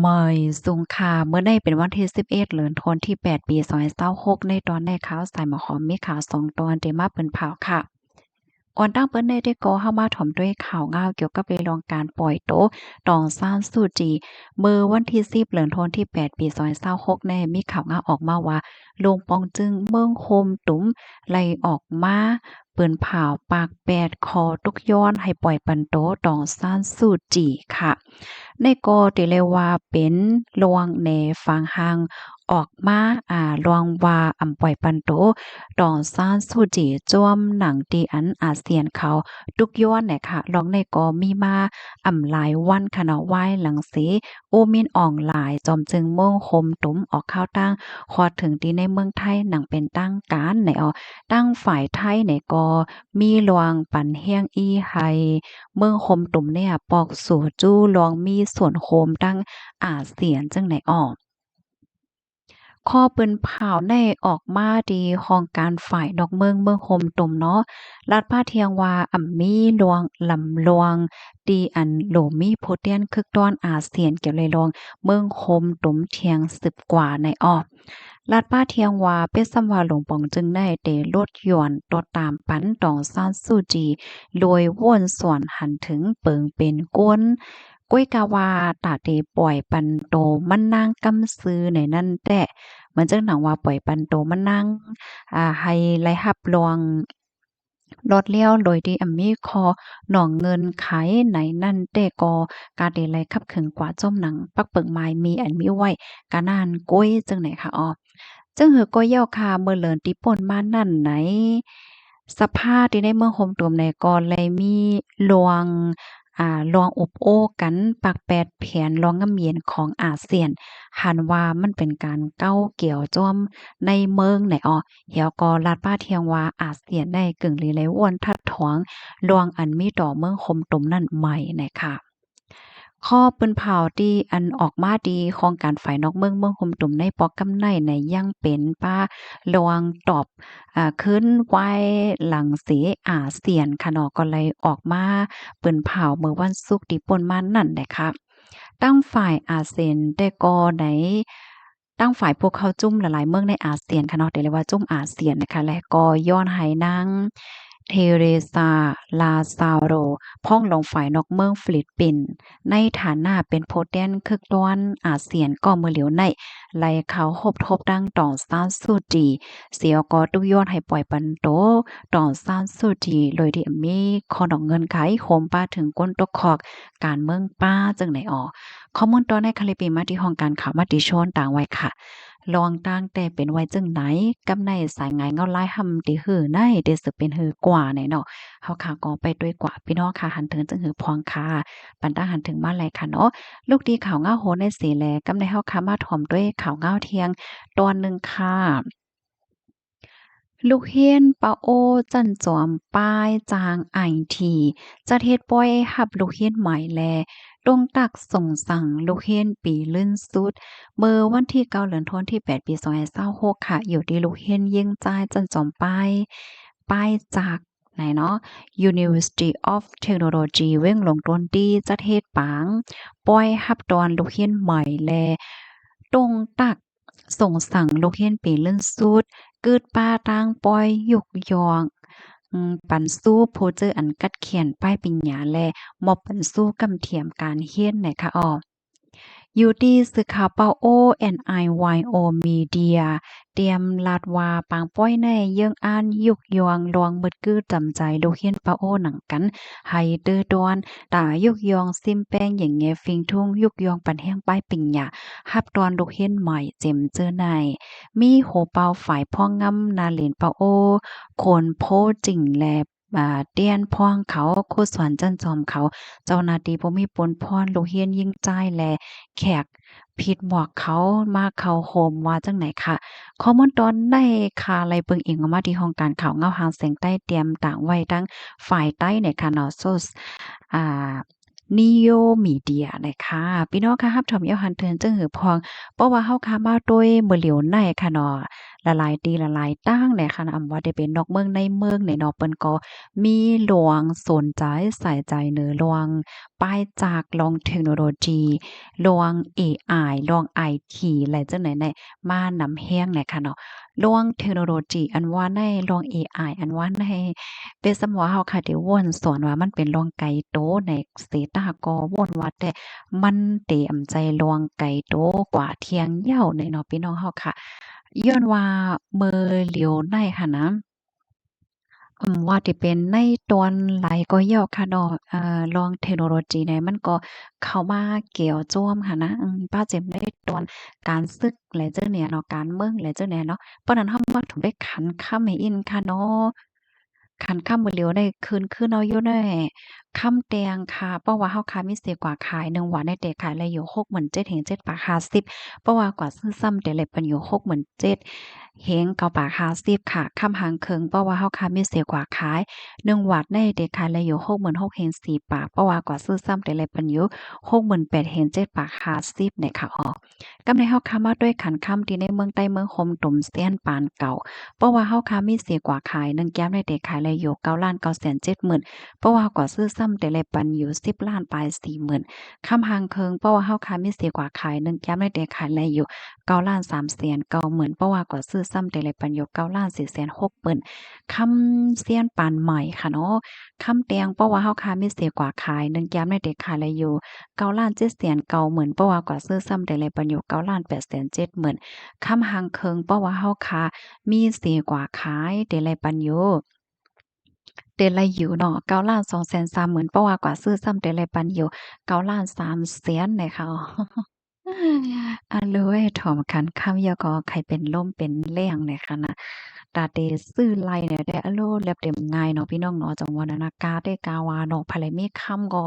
เมยสุงค่ะเมื่อได้เป็นวันที่11เดือนธันวาคมที่8ปี2026ในตอนได้ข่าวสายหมอขอมมีข่าว2ตอนได้มาเปิ้นเผาค่ะก่อนตั้งเปิ้นได้ก็เข้ามาถ่อมด้วยข่าวง่าวเกี่ยวกับเรื่ององการปล่อยโตตองซานซูจีเมื่อวันที่10เดือนธันวาคมที่8ปี2026แน่มีข่าวง่าวออกมาว่าโรงปองจึงเมืองโคมตุ๋มไล่ออกมาเปิ้นเผาปากแปดคอตุกย้อนให้ปล่อยปันโตตองซานซูจีค่ะ ในก็ติเลยว่าเป็นลวงในฟังหังออกมาลวงว่าอำป่อยปันโตดองซานซูจีจ้วมหนังตีอันอาเซียนเขาทุกย้อนเนี่ยค่ะลองในก็มีมาหลายวันค่ะเนาะไหว้หลังเสโอมินอ่องหลายจอมจึงเมืองคมตุ้มออกข้าวตั้งฮอดถึงที่ในเมืองไทยหนังเป็นตั้งการในตั้งฝ่ายไทยในก็มีลวงปันเฮียงอีไฮ เมืองโฮมตุ่มเนี่ยปอกสู่จู้ลองมีส่วนโฮมตั้งอาเซียนจังไหนออกข้อเปิ้นผ่าวในออกมาดีของการฝ่ายดอกเมืองโฮมตุ่มเนาะรัฐพาเทียงว่ามีลวงลำลวงดีอันโหลมีโพเทียนคึกต้อนอาเซียนเกี่ยวเลยลองเมืองโฮมตุ่มเทียง10กว่าในออกรัฐป้าเทียงว่าเป็ดซำว่าหลวงปองจึงได้เตลดหย่อนตัวตามปันตองซานซูจีโดยว่นส่วนหันถึงเปิงเป็นก้นก้วยกาวาตาเตปล่อยปันโตมันนางกำซื้อในนั่นแต่เหมือนจังหนังว่าปล่อยปันโตมันนางให้ไล่รับรองรถเลี้ยวโดยที่มีคอหนองเงินขายไหนนั่นแต่ก็การเดลัยขับขึงกว่าจ้อมหนังปักเปิงไม้มีอันมีไว้กะนานก้วยจังไหนคะจึงหือก็ย่อคาเมื่อเลินติป่นมานั่นไหนสภาพที่ในเมืองโฮมตูมในก็เลยมีลวงลวงอบโอ้กันปากแปดแผนลวงงำเย็นของอาเซียนหันว่ามันเป็นการเก้าเกี่ยวจ้อมในเมืองไหนเหี่ยวก็ลาดป้าเทียงว่าอาเซียนได้กึ่งลีเลยอ้วนทัดถวงลวงอันมีต่อเมืองโฮมตุมนั่นใหม่นะคะ ข้อปืนเผาที่อันออกมาดีของการฝ่ายนอกเมืองคุมตุ่มในปอกกำไนในยังเป็นป้าลวงตอบขึ้นไว้หลังเสอาเซียนค่ะเนาะก็เลยออกมาปืนเผาเมื่อวันศุกร์ที่ป่นมานั่นแหละค่ะตั้งฝ่ายอาเซียนแต่ก็ไหนตั้งฝ่ายพวกเขาจุ่มหลายๆเมืองในอาเซียนค่ะเนาะแต่เรียกว่าจุ่มอาเซียนนะคะและก็ย้อนให้นางเทเรซาลาซาโรพ่องลงฝ่ายนอกเมืองฟิลิปปินส์ ในฐานะเป็นโพแดนคึกต้อนอาเซียนก็มือเหลียวในไล่เขาหบทบดังต่อซานซูจีเสียวก็ตุกย้อนให้ปล่อยปันโตต่อซานซูจีโดยที่มีขอดอกเงินไขโคมป้าถึงก้นตกขอกการเมืองป้าจังไหนข้อมูลตอนในคาลิปีมาที่ห้องการข่าวมาติชนต่างไว้ค่ะลองตั้งแต่เป็นไว้จึงไหนกำในสายงายเงาลายหำติหือในเดสึเป็นหือกว่าไหนเนาะเฮาค่ะก็ไปด้วยกว่าพี่น้องค่ะหันถึงจึงหือพองค่ะ ปันตาหันถึงมาแลค่ะเนาะลูกดีข่าวเงาโหในสีแลกำในเฮาค่ะมาถ่อมด้วยข่าวเงาเที่ยงตอนหนึ่งค่ะลูกเฮียนปาโอจันจอมป้ายจางไอทีจะเฮ็ดป้อยหับลูกเฮียนใหม่แลตรงตักส่งสั่งลูกเฮียนปีลื่นสุดเมื่อวันที่9เดือนธันวาคมที่8ปี2026ค่ะอยู่ที่ลูกเฮียนเยี่ยงจ่ายจันจอมป้ายจากไหนเนาะ University of Technology เว้งลงต้นที่จะเฮ็ดปางป้อยหับตอนลูกเฮียนใหม่แลตรงตักส่งสั่งลูกเฮียนปีลื่นสุด กึดป้าตั้งป้อยยุกยองปันสู้โพเจออันกัดเขียนป้ายปิญญาแลมอบปันสู้กำเทียมการเฮียนไหนคะอยู่ที่สื่อข่าวเปาโอ NIYO Media เตรียมลาดว่าปางป้อยในเยื่องอ่านยุกยองลวงมึดกือจำใจลูกเฮียนเปาโอหนังกันให้เตื้อดอนตายุกยองซิมแป้งอย่างเงฟิงทุ่งยุกยองปันแห้งป้ายปิ่งหยาฮับตอนลูกเฮียนใหม่เจ็มเจอในมีโหเปาฝ่ายพ่องงำนาเหลนเปาโอโคนโพจิ่งแลเตี้ยนพ่องเขาโคสวนจันจอมเขาเจ้าหน้าที่บ่มีปนพรลูกเฮียนยิ่งจ่ายแล แขกผิดหมวกเขามาเข้าโฮมว่าจังไหนค่ะข้อมูลตอนได้ค่ะไลเบิ่งอิงออกมาที่ห้องการข่าวเงาหางเสียงใต้เตรียมต่างไว้ทั้งฝ่ายใต้ในค่ะเนาะอ่า Neo Media นะคะพี่น้องค่ะรับชมย้อนหันเทินจึงหือพองเพราะว่าเฮาค่ะมาด้วยมื้อเหลียวในค่ะเนาะ ละลายตีละลายตั้งเนี่ยค่ะอำว่าได้เป็นนอกเมืองในเมืองเนี่ยเนาะเปิ้นก็มีหลวงสนใจใส่ใจเนื้อหลวงป้ายจากลองเทคโนโลยีลวงเอไอลวงไอทีอะไรจังไหนเนี่ยมานำแห้งเนี่ยค่ะเนาะลวงเทคโนโลยีอันว่าในลวงเอไออันว่าในเป็นสำว่าเฮาค่ะที่ว่นสอนว่ามันเป็นลวงไกโตในเสตาก็ว่นว่าแต่มันเตอำใจลวงไกโตกว่าเที่ยงเหย้าเนี่ยเนาะพี่น้องเฮาค่ะ ย้อนว่าเมื่อเหลียวในหั้นนะว่าที่เป็นในตอนหลายก็ย่อค่ะเนาะลองเทคโนโลยีเนี่ยมันก็เข้ามาเกี่ยวจ้วมหั้นนะป้าเจ็บในตอนการศึกและจั่งเนี่ยเนาะการเมืองและจั่งเนี่ยเนาะเพราะนั้นเฮามาถึงได้ขันค่ำให้อินค่ะเนาะขันค่ำมื้อเหลียวได้คืนเอาอยู่แน่ค่ำแดงค่ะเพราะว่าเฮาค้ามีเสียกว่าขาย1วันได้แต่ขายแล้วอยู่67,000 7บาท50เพราะว่ากว่าซื้อซ้ำแต่ละปันอยู่67,000เฮง9บาท50ค่ะค่ำหางเคิงเพราะว่าเฮาค้ามีเสียกว่าขาย1วัตต์ได้แต่ขายแล้วอยู่66,000เฮง4บาทเพราะว่ากว่าซื้อซ้ำแต่ละปันอยู่68,000เฮง7บาท50เนี่ยค่ะอ้อกำในเฮาค้ามาด้วยขันค่ำที่ในเมืองใต้เมืองคมตุ่มเซียนปานเก่า เพราะว่าเฮาค้ามีเสียกว่าขาย1แก้มได้แต่ขายเลยอยู่9,970,000เพราะว่ากว่าซื้อซ้ำแต่ละปันอยู่10,000,000ปลาย40,000คำหางเคิงเพราะว่าเฮาค้ามีเสียกว่าขาย1แก้มได้แต่ขายเลยอยู่9,390,000เพราะว่ากว่าซื้อซ้ำแต่ละปันอยู่9,460,000คำเซียนปานใหม่ค่ะเนาะคำแตงเพราะว่าเฮาค้ามีเสียกว่าขาย1แก้มได้แต่ขายเลยอยู่9,790,000เพราะว่ากว่าซื้อซ้ำแต่ละปันอยู่9,870,000คำหางเคิงเพราะว่าเฮาค้า มีสีกว่าขายเดลัยปันโยเดลัยอยู่เนาะ9,230,000เพราะว่ากว่าซื้อซ้ำเดลัยปันโย9,300,000เนี่ยค่ะเลยถ่อมคันคำยอก็ใครเป็นลมเป็นแล้งเนี่ยค่ะนะตาเตซื้อไล่เนี่ยได้อโลแลบเต็มง่ายเนาะพี่น้องเนาะจังว่านั้นนะกาได้กาวาเนาะภายมีคำก็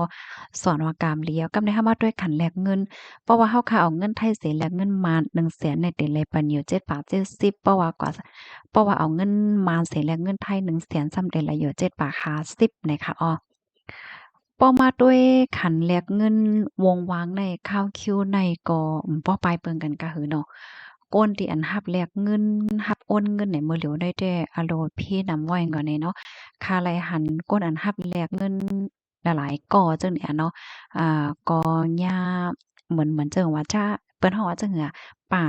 สอนว่ากามเลียวกำได้เฮามาด้วยขันแลกเงินเพราะว่าเฮาค่ะเอาเงินไทยเสียแลกเงินมา100,000ในเดลัยปันโย7บาท70เพราะว่ากว่า เพราะว่าเอาเงินมาเสียแลกเงินไทย100,000สำเร็จแล้วอยู่7บาท50นะคะอ้อพอมาด้วยขันแลกเงินวงวางในข้าวคิวในก็บ่ปลายเปิงกันกะหือเนาะก้นที่อันรับแลกเงินรับโอนเงินในมือเหลียวได้แต่อะโลพี่นำไว้ก่อนนี่เนาะค่าไหลหันก้นอันรับแลกเงินหลายๆก่อจังเนี่ยเนาะก่อย่าเหมือนจั่งว่าจะเปิ้นฮ้อว่าจั่งอะป่า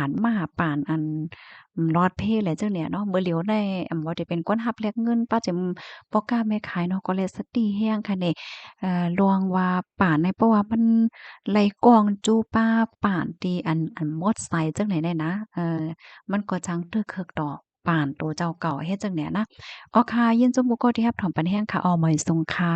นมาป่านอัน รอดเพเลยจังเนี่ยเนาะเบิ่เหลียวได้บ่ได้เป็นคนรับแลกเงินป้าจิมพ่อค้าแม่ขายเนาะก็เลยสติแรงค่ะนี่ลวงว่าป่านในเพราะว่ามันไหลกองจูป้าป่านตีอันหมดไสจังไหนได้นะมันก็จังตึกเคิกดอกป่านโตเจ้าเก่าเฮ็ดจังเนี่ยนะอ๋อค่ะยินจมบุกก็ที่รับถอมปันแห้งค่ะอ้อหมอยสุงค่ะ